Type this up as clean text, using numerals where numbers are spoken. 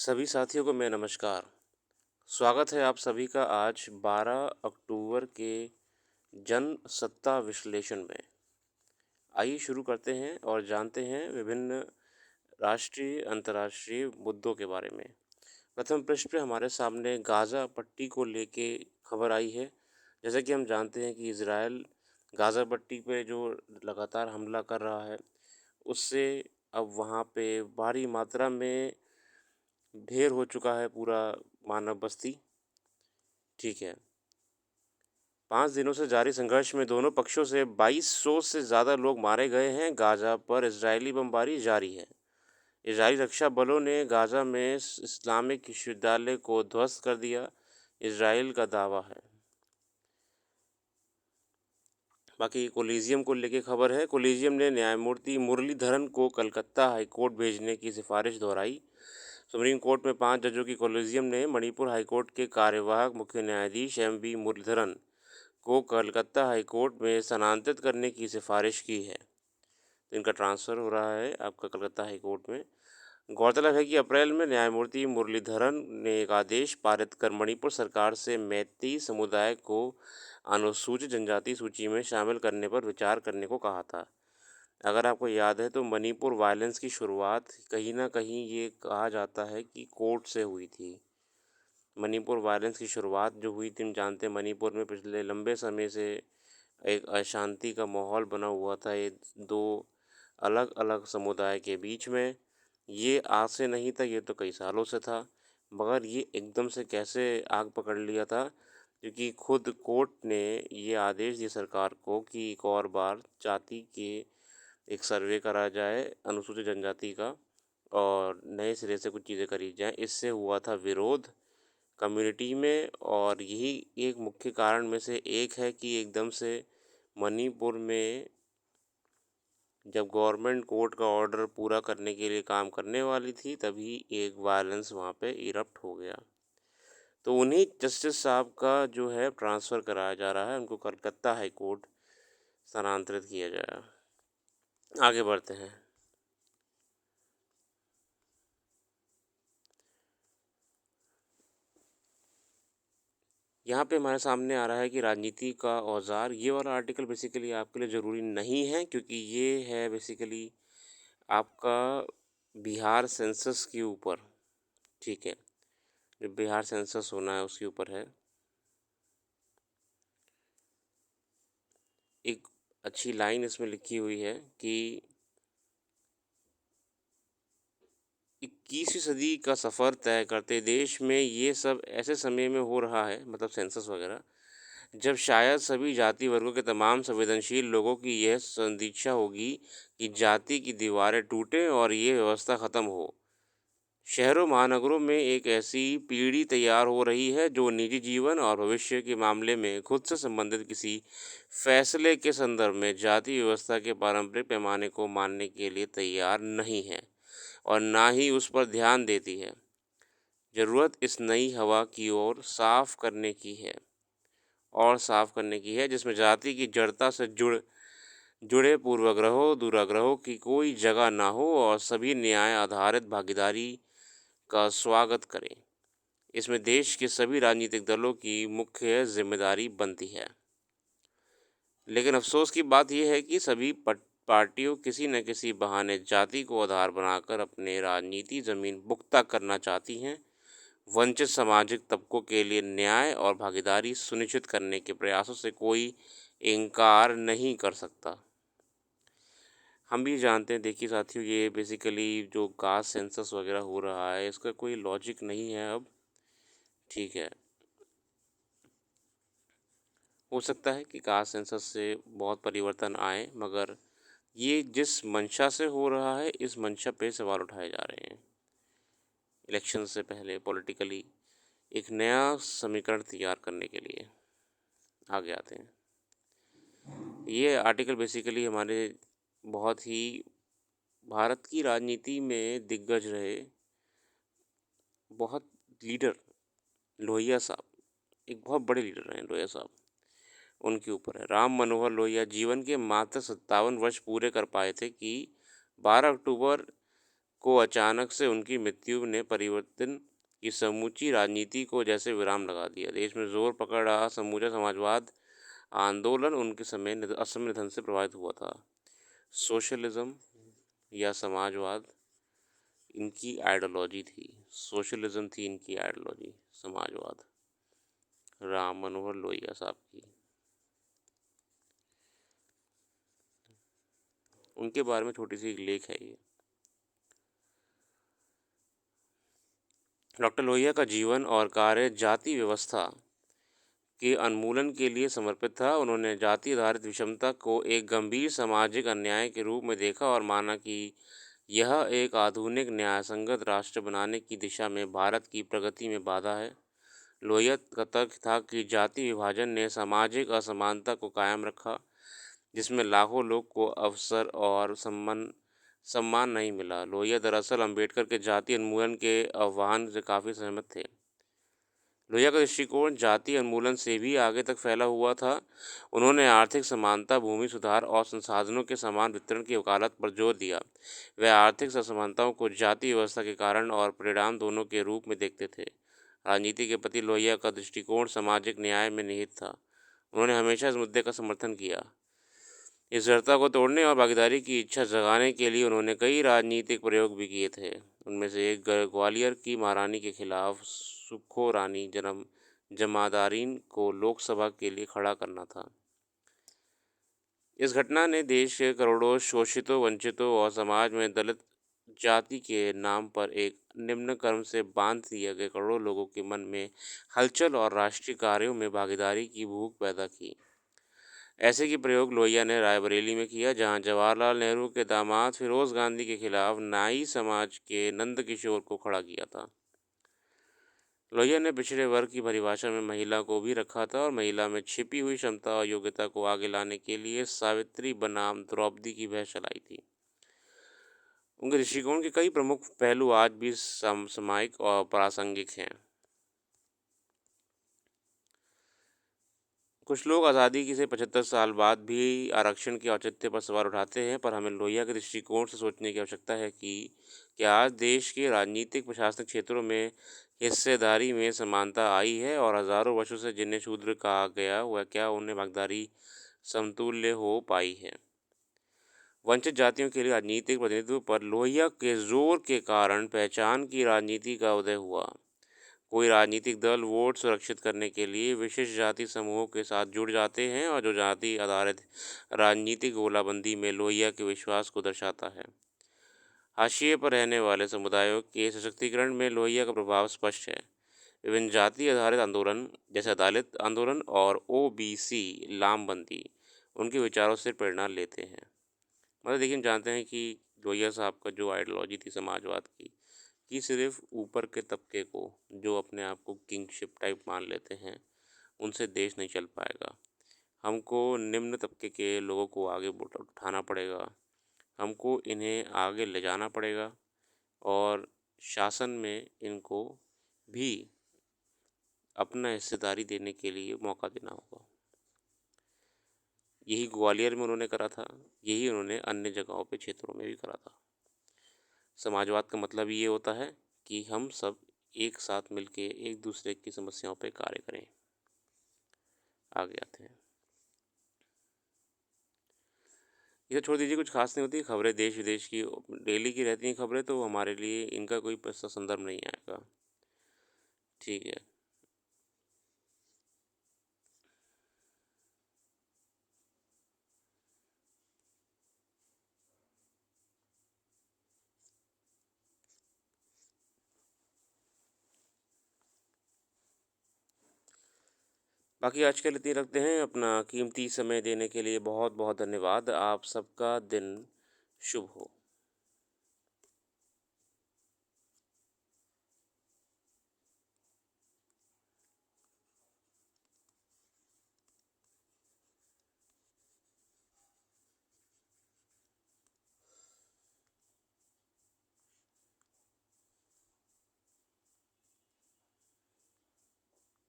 सभी साथियों को मैं नमस्कार। स्वागत है आप सभी का आज 12 अक्टूबर के जनसत्ता विश्लेषण में। आइए शुरू करते हैं और जानते हैं विभिन्न राष्ट्रीय, अंतर्राष्ट्रीय मुद्दों के बारे में। प्रथम पृष्ठ पे हमारे सामने गाज़ा पट्टी को लेके खबर आई है। जैसा कि हम जानते हैं कि इज़राइल गाज़ा पट्टी पे जो लगातार हमला कर रहा है, उससे अब वहाँ पे भारी मात्रा में ढेर हो चुका है पूरा मानव बस्ती। ठीक है। 5 दिनों से जारी संघर्ष में दोनों पक्षों से 2200 से ज़्यादा लोग मारे गए हैं। गाज़ा पर इजरायली बमबारी जारी है। इजरायली रक्षा बलों ने गाज़ा में इस्लामिक विश्वविद्यालय को ध्वस्त कर दिया, इजराइल का दावा है। बाकी कोलिजियम को लेके खबर है। कोलिजियम ने न्यायमूर्ति मुरलीधरन को कलकत्ता हाईकोर्ट भेजने की सिफारिश दोहराई। सुप्रीम कोर्ट में 5 जजों की कोलिजियम ने मणिपुर हाईकोर्ट के कार्यवाहक मुख्य न्यायाधीश एम.वी. मुरलीधरन को कलकत्ता हाईकोर्ट में स्थानांतरित करने की सिफारिश की है। तो इनका ट्रांसफ़र हो रहा है आपका कलकत्ता हाईकोर्ट में। गौरतलब है कि अप्रैल में न्यायमूर्ति मुरलीधरन ने एक आदेश पारित कर मणिपुर सरकार से मैती समुदाय को अनुसूचित जनजाति सूची में शामिल करने पर विचार करने को कहा था। अगर आपको याद है तो मणिपुर वायलेंस की शुरुआत कहीं न कहीं ये कहा जाता है कि कोर्ट से हुई थी। मणिपुर वायलेंस की शुरुआत जो हुई थी, हम जानते हैं मणिपुर में पिछले लंबे समय से एक अशांति का माहौल बना हुआ था। ये 2 अलग-अलग समुदाय के बीच में। ये आज से नहीं था, ये तो कई सालों से था। मगर ये एकदम से कैसे आग पकड़ लिया था, क्योंकि खुद कोर्ट ने ये आदेश दिया सरकार को कि एक और बार जाति के एक सर्वे करा जाए अनुसूचित जनजाति का और नए सिरे से कुछ चीज़ें करी जाएँ। इससे हुआ था विरोध कम्युनिटी में और यही एक मुख्य कारण में से एक है कि एकदम से मणिपुर में जब गवर्नमेंट कोर्ट का ऑर्डर पूरा करने के लिए काम करने वाली थी, तभी एक वायलेंस वहाँ पे इरप्ट हो गया। तो उन्हीं जस्टिस साहब का जो है ट्रांसफ़र कराया जा रहा है, उनको कलकत्ता हाई कोर्ट स्थानांतरित किया जाएगा। आगे बढ़ते हैं। यहाँ पे हमारे सामने आ रहा है कि राजनीति का औज़ार, ये वाला आर्टिकल बेसिकली आपके लिए ज़रूरी नहीं है, क्योंकि ये है बेसिकली आपका बिहार सेंसस के ऊपर। ठीक है, जो बिहार सेंसस होना है उसके ऊपर है। एक अच्छी लाइन इसमें लिखी हुई है कि 21वीं सदी का सफ़र तय करते देश में ये सब ऐसे समय में हो रहा है, मतलब सेंसस वगैरह, जब शायद सभी जाति वर्गों के तमाम संवेदनशील लोगों की यह सदिच्छा होगी कि जाति की दीवारें टूटें और ये व्यवस्था ख़त्म हो। शहरों महानगरों में एक ऐसी पीढ़ी तैयार हो रही है जो निजी जीवन और भविष्य के मामले में खुद से संबंधित किसी फैसले के संदर्भ में जाति व्यवस्था के पारंपरिक पैमाने को मानने के लिए तैयार नहीं है और ना ही उस पर ध्यान देती है। ज़रूरत इस नई हवा की ओर साफ करने की है और साफ करने की है जिसमें जाति की जड़ता से जुड़े पूर्वाग्रहों दुराग्रहों की कोई जगह ना हो और सभी न्याय आधारित भागीदारी का स्वागत करें। इसमें देश के सभी राजनीतिक दलों की मुख्य जिम्मेदारी बनती है। लेकिन अफसोस की बात यह है कि सभी पार्टियों किसी न किसी बहाने जाति को आधार बनाकर अपने राजनीति ज़मीन पुख्ता करना चाहती हैं। वंचित सामाजिक तबकों के लिए न्याय और भागीदारी सुनिश्चित करने के प्रयासों से कोई इनकार नहीं कर सकता। हम भी जानते हैं, देखिए साथियों, ये बेसिकली जो कास्ट सेंसस वगैरह हो रहा है, इसका कोई लॉजिक नहीं है अब। ठीक है, हो सकता है कि कास्ट सेंसस से बहुत परिवर्तन आए, मगर ये जिस मंशा से हो रहा है, इस मंशा पे सवाल उठाए जा रहे हैं। इलेक्शन से पहले पॉलिटिकली एक नया समीकरण तैयार करने के लिए आगे आते हैं। ये आर्टिकल बेसिकली हमारे बहुत ही भारत की राजनीति में दिग्गज रहे बहुत लीडर लोहिया साहब, एक बहुत बड़े लीडर रहे लोहिया साहब, उनके ऊपर है। राम मनोहर लोहिया जीवन के मात्र 57 वर्ष पूरे कर पाए थे कि 12 अक्टूबर को अचानक से उनकी मृत्यु ने परिवर्तन की समूची राजनीति को जैसे विराम लगा दिया। देश में जोर पकड़ रहा समूचा समाजवाद आंदोलन उनके समय असम निधन से प्रभावित हुआ था। सोशलिज्म या समाजवाद इनकी आइडियोलॉजी थी। सोशलिज्म थी इनकी आइडियोलॉजी, समाजवाद राम मनोहर लोहिया साहब की। उनके बारे में छोटी सी एक लेख है ये। डॉक्टर लोहिया का जीवन और कार्य जाति व्यवस्था के उन्मूलन के लिए समर्पित था। उन्होंने जाति आधारित विषमता को एक गंभीर सामाजिक अन्याय के रूप में देखा और माना कि यह एक आधुनिक न्यायसंगत राष्ट्र बनाने की दिशा में भारत की प्रगति में बाधा है। लोहिया का तर्क था कि जाति विभाजन ने सामाजिक असमानता को कायम रखा, जिसमें लाखों लोग को अवसर और सम्मान नहीं मिला। लोहिया दरअसल अंबेडकर के जाति उन्मूलन के आह्वान से काफ़ी सहमत थे। लोहिया का दृष्टिकोण जाति उन्मूलन से भी आगे तक फैला हुआ था। उन्होंने आर्थिक समानता, भूमि सुधार और संसाधनों के समान वितरण की वकालत पर जोर दिया। वह आर्थिक असमानताओं को जाति व्यवस्था के कारण और परिणाम दोनों के रूप में देखते थे। राजनीति के प्रति लोहिया का दृष्टिकोण सामाजिक न्याय में निहित था। उन्होंने हमेशा इस मुद्दे का समर्थन किया। इस जड़ता को तोड़ने और भागीदारी की इच्छा जगाने के लिए उन्होंने कई राजनीतिक प्रयोग भी किए थे। उनमें से एक ग्वालियर की महारानी के खिलाफ सुखो रानी जमादारीन को लोकसभा के लिए खड़ा करना था। इस घटना ने देश के करोड़ों शोषितों, वंचितों और समाज में दलित जाति के नाम पर एक निम्न क्रम से बांध दिए गए करोड़ों लोगों के मन में हलचल और राष्ट्रीय कार्यों में भागीदारी की भूख पैदा की। ऐसे की प्रयोग लोहिया ने रायबरेली में किया, जहां जवाहरलाल नेहरू के दामाद फिरोज गांधी के खिलाफ नाई समाज के नंद किशोर को खड़ा किया था। लोहिया ने पिछड़े वर्ग की परिभाषा में महिला को भी रखा था और महिला में छिपी हुई क्षमता और योग्यता को आगे लाने के लिए सावित्री बनाम द्रौपदी की बहस चलाई थी। उनके दृष्टिकोण के कई प्रमुख पहलू आज भी समसामयिक और प्रासंगिक हैं। कुछ लोग आज़ादी के से 75 साल बाद भी आरक्षण के औचित्य पर सवाल उठाते हैं, पर हमें लोहिया के दृष्टिकोण से सोचने की आवश्यकता है कि क्या आज देश के राजनीतिक प्रशासनिक क्षेत्रों में हिस्सेदारी में समानता आई है, और हज़ारों वर्षों से जिन्हें शूद्र कहा गया वह क्या उन्हें भागीदारी समतुल्य हो पाई है। वंचित जातियों के लिए राजनीतिक प्रतिनिधित्व पर लोहिया के जोर के कारण पहचान की राजनीति का उदय हुआ। कोई राजनीतिक दल वोट सुरक्षित करने के लिए विशिष्ट जाति समूहों के साथ जुड़ जाते हैं, और जो जाति आधारित राजनीतिक गोलाबंदी में लोहिया के विश्वास को दर्शाता है। हाशिए पर रहने वाले समुदायों के सशक्तिकरण में लोहिया का प्रभाव स्पष्ट है। विभिन्न जाति आधारित आंदोलन जैसे दलित आंदोलन और ओबीसी लामबंदी उनके विचारों से प्रेरणा लेते हैं। मतलब देखिए, हम जानते हैं कि लोहिया साहब का जो आइडियोलॉजी थी समाजवाद की, कि सिर्फ ऊपर के तबके को, जो अपने आप को किंगशिप टाइप मान लेते हैं, उनसे देश नहीं चल पाएगा। हमको निम्न तबके के लोगों को आगे उठाना पड़ेगा, हमको इन्हें आगे ले जाना पड़ेगा और शासन में इनको भी अपना हिस्सेदारी देने के लिए मौका देना होगा। यही ग्वालियर में उन्होंने करा था, यही उन्होंने अन्य जगहों पे क्षेत्रों में भी करा था। समाजवाद का मतलब ये होता है कि हम सब एक साथ मिलके एक दूसरे की समस्याओं पे कार्य करें। आगे आते हैं, ये तो छोड़ दीजिए, कुछ खास नहीं होती खबरें, देश विदेश की डेली की रहती हैं खबरें, तो हमारे लिए इनका कोई संदर्भ नहीं आएगा। ठीक है। बाकी आज के लिए इतनी रखते हैं। अपना कीमती समय देने के लिए बहुत बहुत धन्यवाद। आप सबका दिन शुभ हो।